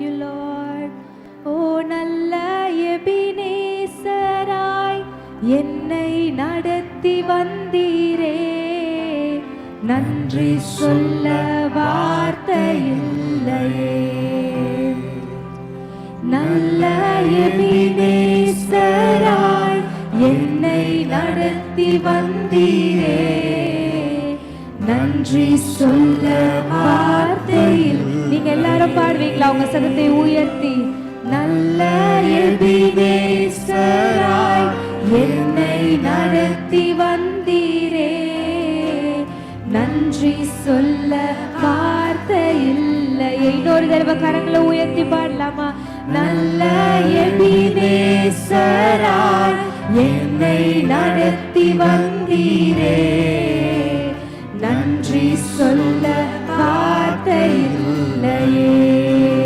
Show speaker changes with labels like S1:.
S1: you Lord. ஓ நல்ல எபினேசராய் என்னை நடத்தி வந்தீரே, நன்றி சொல்ல வார்த்தை இல்லையே. நல்ல எபினேசராய் என்னை நடத்தி வந்தீரே, நன்றி சொல்ல வார்த்தையில். நீங்க எல்லாரும் பாடுவீங்களா உங்க சத்தத்தை உயர்த்தி? நல்ல எபினேசராய் என்னை நடத்தி வந்தீரே, நன்றி சொல்ல வார்த்தை இல்லையே. இன்னொரு தடவை கரங்களை உயர்த்தி பாடலாமா? நல்ல எபினேசராய் என்னை நடத்தி வந்தீரே, நன்றி சொல்ல